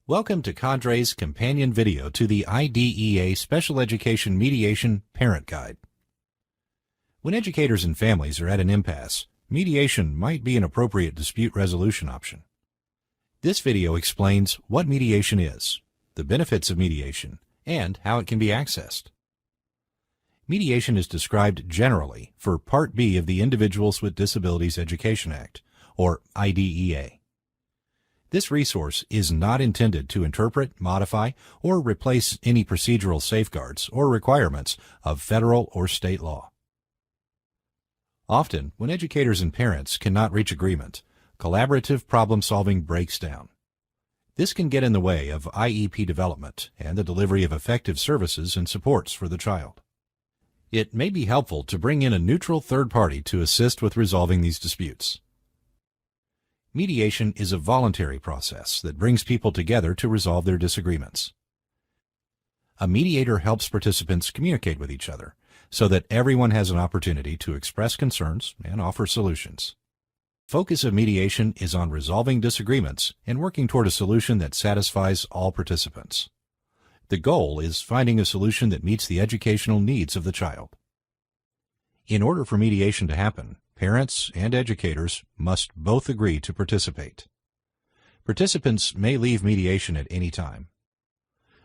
Welcome to CADRE's companion video to the IDEA Special Education Mediation Parent Guide. When educators and families are at an impasse, mediation might be an appropriate dispute resolution option. This video explains what mediation is, the benefits of mediation, and how it can be accessed. Mediation is described generally for Part B of the Individuals with Disabilities Education Act, or IDEA. This resource is not intended to interpret, modify, or replace any procedural safeguards or requirements of federal or state law. Often, when educators and parents cannot reach agreement, collaborative problem-solving breaks down. This can get in the way of IEP development and the delivery of effective services and supports for the child. It may be helpful to bring in a neutral third party to assist with resolving these disputes. Mediation is a voluntary process that brings people together to resolve their disagreements. A mediator helps participants communicate with each other so that everyone has an opportunity to express concerns and offer solutions. The focus of mediation is on resolving disagreements and working toward a solution that satisfies all participants. The goal is finding a solution that meets the educational needs of the child. In order for mediation to happen, parents and educators must both agree to participate. Participants may leave mediation at any time.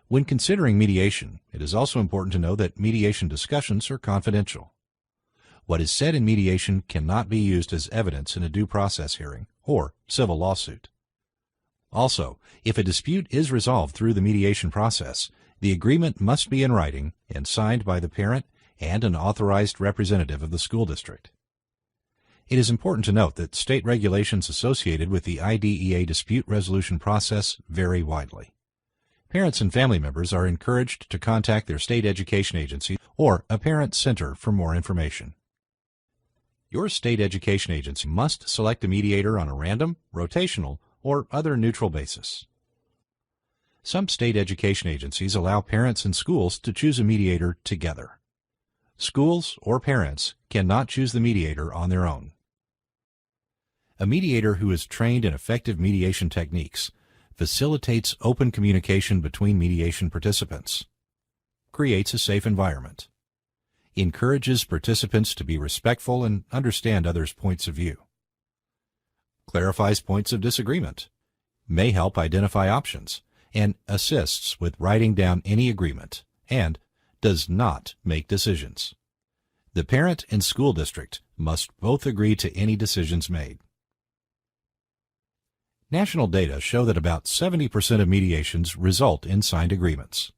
When considering mediation, it is also important to know that mediation discussions are confidential. What is said in mediation cannot be used as evidence in a due process hearing or civil lawsuit. Also, if a dispute is resolved through the mediation process, the agreement must be in writing and signed by the parent and an authorized representative of the school district. It is important to note that state regulations associated with the IDEA dispute resolution process vary widely. Parents and family members are encouraged to contact their state education agency or a parent center for more information. Your state education agency must select a mediator on a random, rotational, or other neutral basis. Some state education agencies allow parents and schools to choose a mediator together. Schools or parents cannot choose the mediator on their own. A mediator who is trained in effective mediation techniques facilitates open communication between mediation participants, creates a safe environment, encourages participants to be respectful and understand others' points of view, clarifies points of disagreement, may help identify options, and assists with writing down any agreement, and does not make decisions. The parent and school district must both agree to any decisions made. National data show that about 70% of mediations result in signed agreements.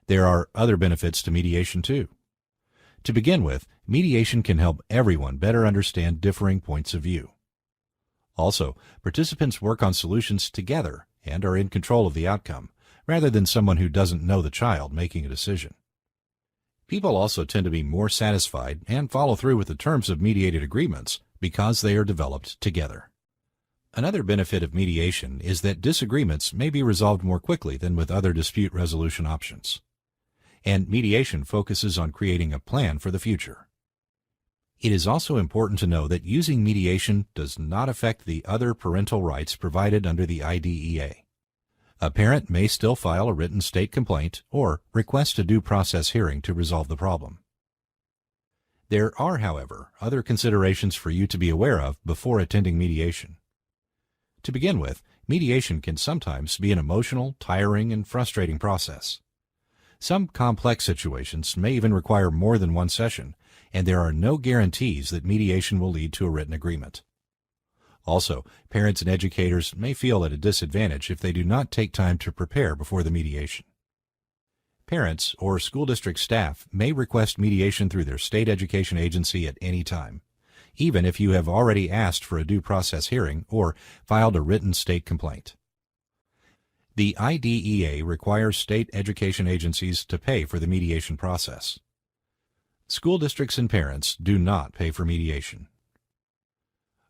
There are other benefits to mediation too. To begin with, mediation can help everyone better understand differing points of view. Also, participants work on solutions together and are in control of the outcome, rather than someone who doesn't know the child making a decision. People also tend to be more satisfied and follow through with the terms of mediated agreements because they are developed together. Another benefit of mediation is that disagreements may be resolved more quickly than with other dispute resolution options. And mediation focuses on creating a plan for the future. It is also important to know that using mediation does not affect the other parental rights provided under the IDEA. A parent may still file a written state complaint or request a due process hearing to resolve the problem. There are, however, other considerations for you to be aware of before attending mediation. To begin with, mediation can sometimes be an emotional, tiring, and frustrating process. Some complex situations may even require more than one session, and there are no guarantees that mediation will lead to a written agreement. Also, parents and educators may feel at a disadvantage if they do not take time to prepare before the mediation. Parents or school district staff may request mediation through their state education agency at any time, even if you have already asked for a due process hearing or filed a written state complaint. The IDEA requires state education agencies to pay for the mediation process. School districts and parents do not pay for mediation.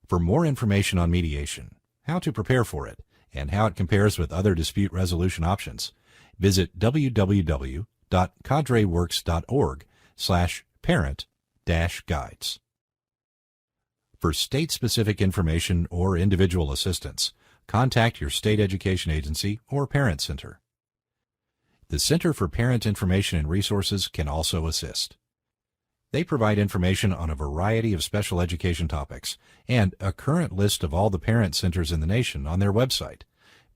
For more information on mediation, how to prepare for it, and how it compares with other dispute resolution options, visit www.cadreworks.org/parent-guides. For state-specific information or individual assistance, contact your state education agency or parent center. The Center for Parent Information and Resources can also assist. They provide information on a variety of special education topics and a current list of all the parent centers in the nation on their website,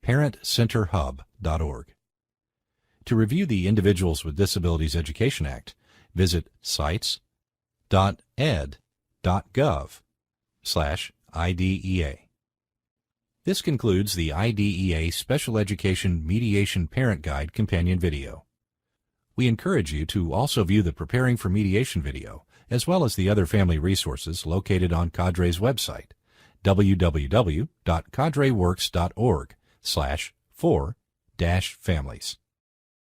parentcenterhub.org. To review the Individuals with Disabilities Education Act, visit sites.ed.gov/IDEA. This concludes the IDEA Special Education Mediation Parent Guide companion video. We encourage you to also view the Preparing for Mediation video, as well as the other family resources located on CADRE's website, www.cadreworks.org/for-families.